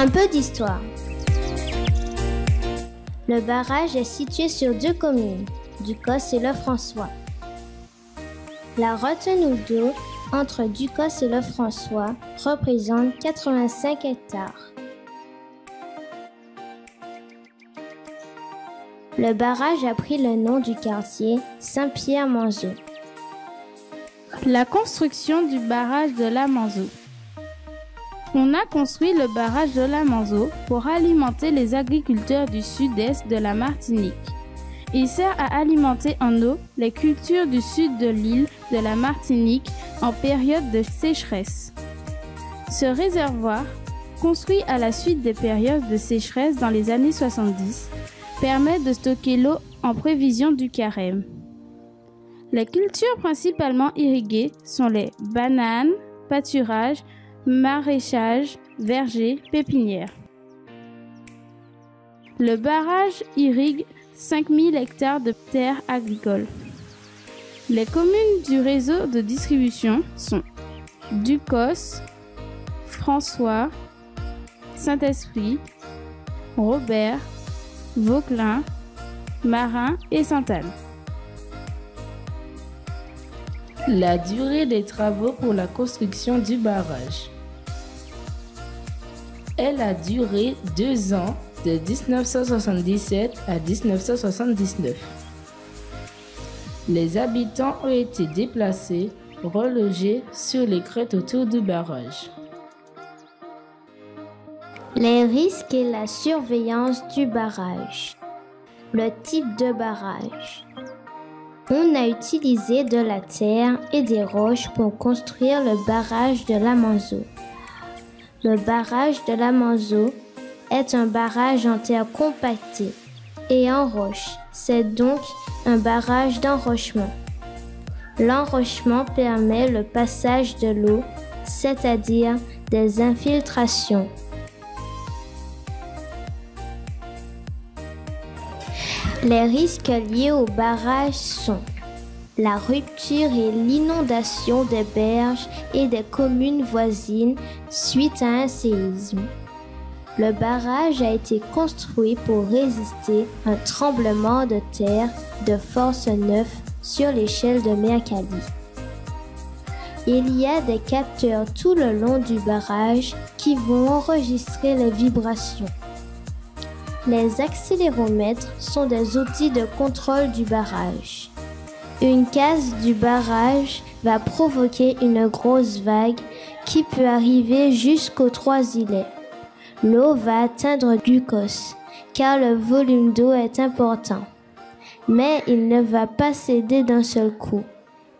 Un peu d'histoire. Le barrage est situé sur 2 communes, Ducos et Lefrançois. La retenue d'eau entre Ducos et Lefrançois représente 85 hectares. Le barrage a pris le nom du quartier Saint-Pierre-Manzeau. La construction du barrage de la Manzeau. On a construit le barrage de la Manzeau pour alimenter les agriculteurs du sud-est de la Martinique. Il sert à alimenter en eau les cultures du sud de l'île de la Martinique en période de sécheresse. Ce réservoir, construit à la suite des périodes de sécheresse dans les années 70, permet de stocker l'eau en prévision du carême. Les cultures principalement irriguées sont les bananes, pâturages, maraîchage, vergers, pépinières. Le barrage irrigue 5000 hectares de terres agricoles. Les communes du réseau de distribution sont Ducos, François, Saint-Esprit, Robert, Vauclin, Marin et Sainte-Anne. La durée des travaux pour la construction du barrage. Elle a duré 2 ans, de 1977 à 1979. Les habitants ont été déplacés, relogés sur les crêtes autour du barrage. Les risques et la surveillance du barrage. Le type de barrage. On a utilisé de la terre et des roches pour construire le barrage de la Manzeau. Le barrage de la Manzeau est un barrage en terre compactée et en roche. C'est donc un barrage d'enrochement. L'enrochement permet le passage de l'eau, c'est-à-dire des infiltrations. Les risques liés au barrage sont la rupture et l'inondation des berges et des communes voisines suite à un séisme. Le barrage a été construit pour résister à un tremblement de terre de force 9 sur l'échelle de Mercalli. Il y a des capteurs tout le long du barrage qui vont enregistrer les vibrations. Les accéléromètres sont des outils de contrôle du barrage. Une casse du barrage va provoquer une grosse vague qui peut arriver jusqu'aux 3 îlets. L'eau va atteindre Ducos car le volume d'eau est important. Mais il ne va pas céder d'un seul coup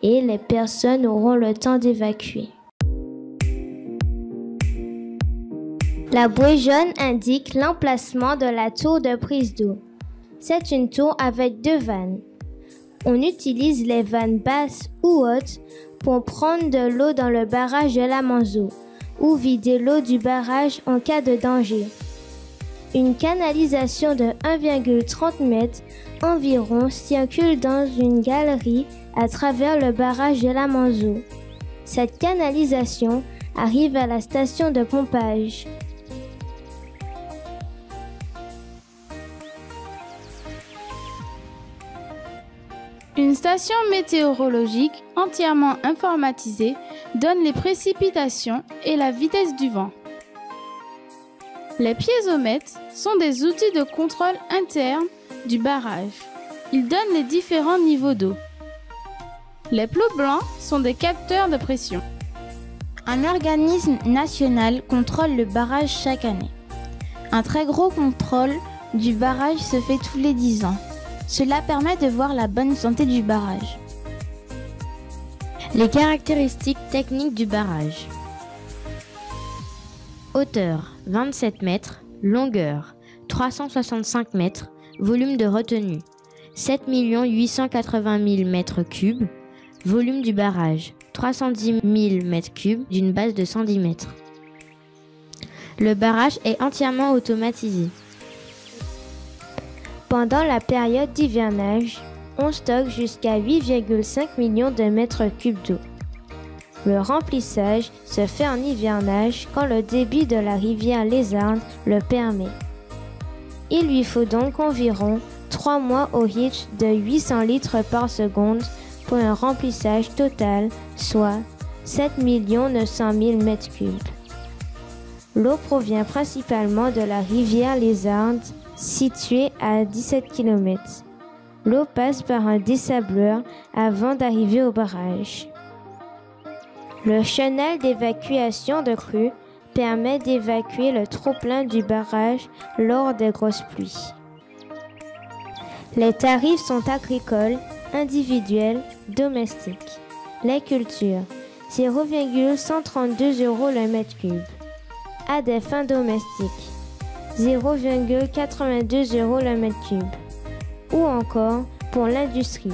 et les personnes auront le temps d'évacuer. La bouée jaune indique l'emplacement de la tour de prise d'eau. C'est une tour avec 2 vannes. On utilise les vannes basses ou hautes pour prendre de l'eau dans le barrage de la Manzeau ou vider l'eau du barrage en cas de danger. Une canalisation de 1,30 m environ circule dans une galerie à travers le barrage de la Manzeau. Cette canalisation arrive à la station de pompage. Une station météorologique entièrement informatisée donne les précipitations et la vitesse du vent. Les piézomètres sont des outils de contrôle interne du barrage. Ils donnent les différents niveaux d'eau. Les plots blancs sont des capteurs de pression. Un organisme national contrôle le barrage chaque année. Un très gros contrôle du barrage se fait tous les 10 ans. Cela permet de voir la bonne santé du barrage. Les caractéristiques techniques du barrage. Hauteur 27 mètres, longueur 365 mètres, volume de retenue 7 880 000 mètres cubes, volume du barrage 310 000 mètres cubes d'une base de 110 mètres. Le barrage est entièrement automatisé. Pendant la période d'hivernage, on stocke jusqu'à 8,5 millions de mètres cubes d'eau. Le remplissage se fait en hivernage quand le débit de la rivière Lézarde le permet. Il lui faut donc environ 3 mois au rythme de 800 litres par seconde pour un remplissage total, soit 7 900 000 m3. L'eau provient principalement de la rivière Lézarde, située à 17 km. L'eau passe par un dessableur avant d'arriver au barrage. Le chenal d'évacuation de crue permet d'évacuer le trop-plein du barrage lors des grosses pluies. Les tarifs sont agricoles, individuels, domestiques. Les cultures, 0,132 € le mètre cube. À des fins domestiques, 0,82 € le mètre cube. Ou encore, pour l'industrie,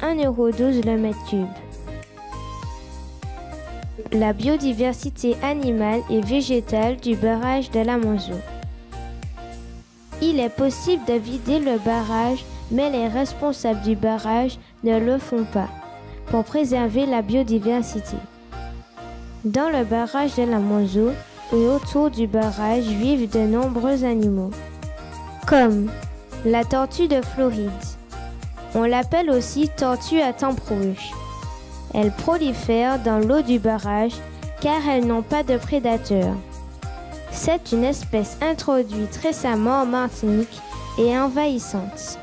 1,12 € le mètre cube. La biodiversité animale et végétale du barrage de la Monzo. Il est possible de vider le barrage, mais les responsables du barrage ne le font pas pour préserver la biodiversité. Dans le barrage de la Monzo et autour du barrage vivent de nombreux animaux, comme la tortue de Floride. On l'appelle aussi tortue à tempe rouge. Elles prolifèrent dans l'eau du barrage car elles n'ont pas de prédateurs. C'est une espèce introduite récemment en Martinique et envahissante.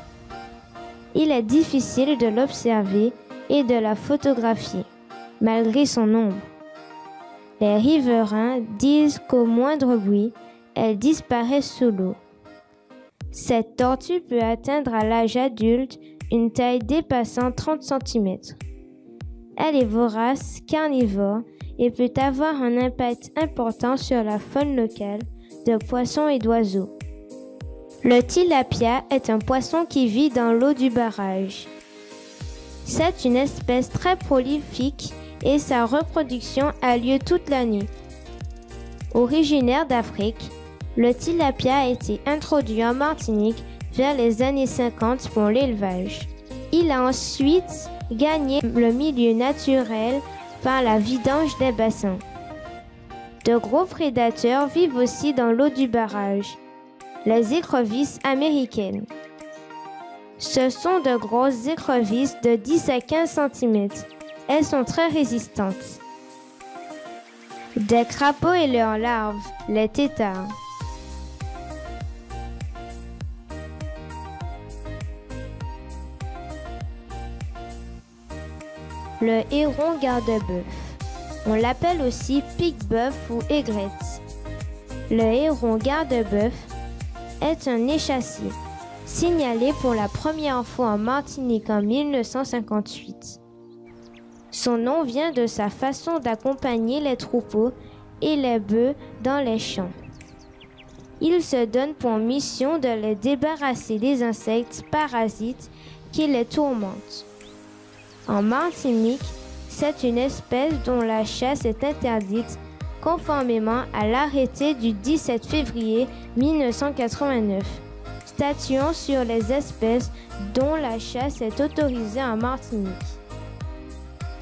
Il est difficile de l'observer et de la photographier, malgré son nombre. Les riverains disent qu'au moindre bruit, elle disparaît sous l'eau. Cette tortue peut atteindre à l'âge adulte une taille dépassant 30 cm. Elle est vorace, carnivore et peut avoir un impact important sur la faune locale de poissons et d'oiseaux. Le tilapia est un poisson qui vit dans l'eau du barrage. C'est une espèce très prolifique et sa reproduction a lieu toute l'année. Originaire d'Afrique, le tilapia a été introduit en Martinique vers les années 50 pour l'élevage. Il a ensuite gagné le milieu naturel par la vidange des bassins. De gros prédateurs vivent aussi dans l'eau du barrage, les écrevisses américaines. Ce sont de grosses écrevisses de 10 à 15 cm. Elles sont très résistantes. Des crapauds et leurs larves, les têtards. Le héron garde-bœuf. On l'appelle aussi pique-bœuf ou aigrette. Le héron garde-bœuf est un échassier, signalé pour la première fois en Martinique en 1958. Son nom vient de sa façon d'accompagner les troupeaux et les bœufs dans les champs. Il se donne pour mission de les débarrasser des insectes parasites qui les tourmentent. En Martinique, c'est une espèce dont la chasse est interdite conformément à l'arrêté du 17 février 1989, statuant sur les espèces dont la chasse est autorisée en Martinique.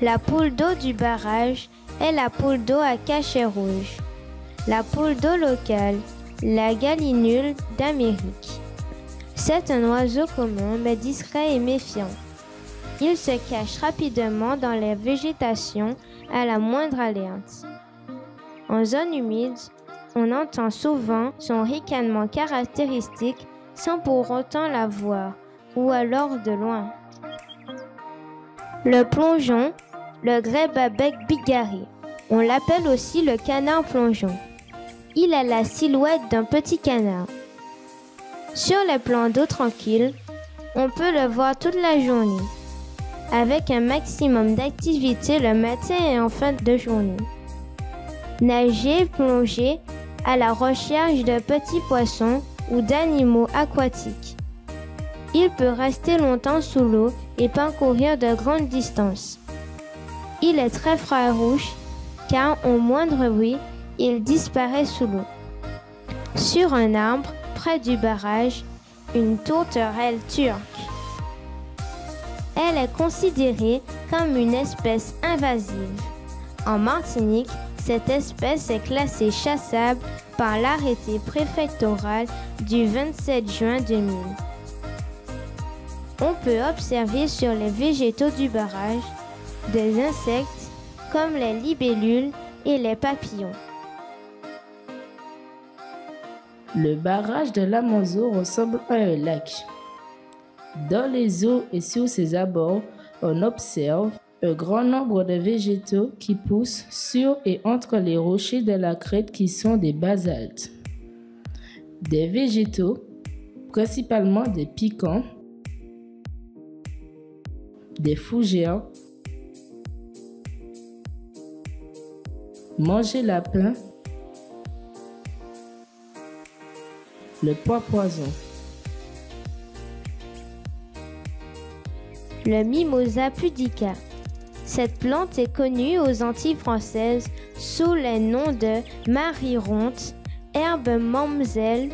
La poule d'eau du barrage est la poule d'eau à cachet rouge. La poule d'eau locale, la gallinule d'Amérique. C'est un oiseau commun mais discret et méfiant. Il se cache rapidement dans les végétations à la moindre alerte. En zone humide, on entend souvent son ricanement caractéristique sans pour autant la voir, ou alors de loin. Le plongeon, le grèbe à bec bigarré. On l'appelle aussi le canard plongeon. Il a la silhouette d'un petit canard. Sur les plans d'eau tranquille, on peut le voir toute la journée, avec un maximum d'activité le matin et en fin de journée. Nager, plonger à la recherche de petits poissons ou d'animaux aquatiques. Il peut rester longtemps sous l'eau et parcourir de grandes distances. Il est très farouche car au moindre bruit, il disparaît sous l'eau. Sur un arbre, près du barrage, une tourterelle turque. Elle est considérée comme une espèce invasive. En Martinique, cette espèce est classée chassable par l'arrêté préfectoral du 27 juin 2000. On peut observer sur les végétaux du barrage des insectes comme les libellules et les papillons. Le barrage de la Manzo ressemble à un lac. Dans les eaux et sur ses abords, on observe un grand nombre de végétaux qui poussent sur et entre les rochers de la crête qui sont des basaltes. Des végétaux, principalement des piquants, des fougères, manger lapin, le pois poison. Le Mimosa pudica. Cette plante est connue aux Antilles françaises sous les noms de marironte, herbe mamselle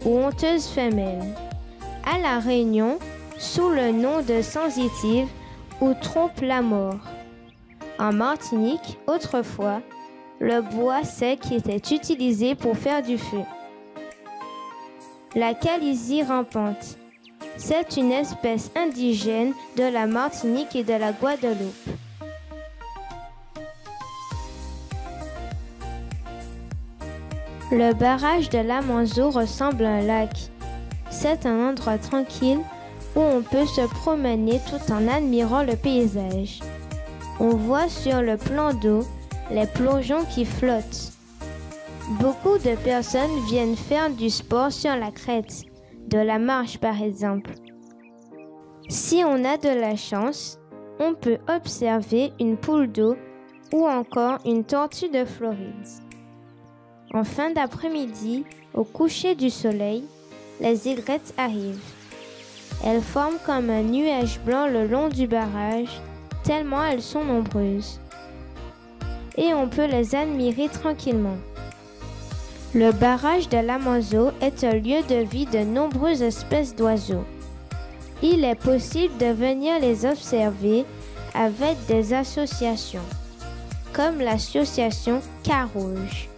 ou honteuse femelle. À La Réunion, sous le nom de sensitive ou trompe-la-mort. En Martinique, autrefois, le bois sec était utilisé pour faire du feu. La calisie rampante. C'est une espèce indigène de la Martinique et de la Guadeloupe. Le barrage de la Manzo ressemble à un lac. C'est un endroit tranquille où on peut se promener tout en admirant le paysage. On voit sur le plan d'eau les plongeons qui flottent. Beaucoup de personnes viennent faire du sport sur la crête, de la marche par exemple. Si on a de la chance, on peut observer une poule d'eau ou encore une tortue de Floride. En fin d'après-midi, au coucher du soleil, les aigrettes arrivent. Elles forment comme un nuage blanc le long du barrage, tellement elles sont nombreuses. Et on peut les admirer tranquillement. Le barrage de la Manzo est un lieu de vie de nombreuses espèces d'oiseaux. Il est possible de venir les observer avec des associations, comme l'association Carouge.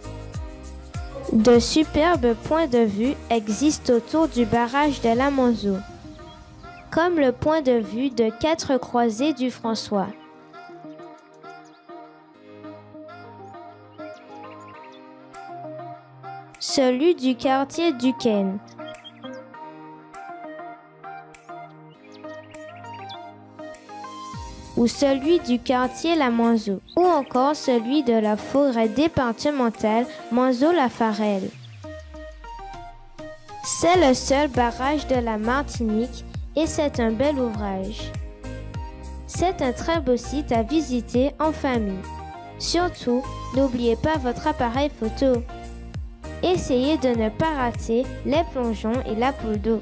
De superbes points de vue existent autour du barrage de la Manzo, comme le point de vue de 4 croisées du François. Celui du quartier Duquesne. Ou celui du quartier La Manzo, ou encore celui de la forêt départementale Manzo-la-Farelle. C'est le seul barrage de la Martinique et c'est un bel ouvrage. C'est un très beau site à visiter en famille. Surtout, n'oubliez pas votre appareil photo. Essayez de ne pas rater les plongeons et la poule d'eau.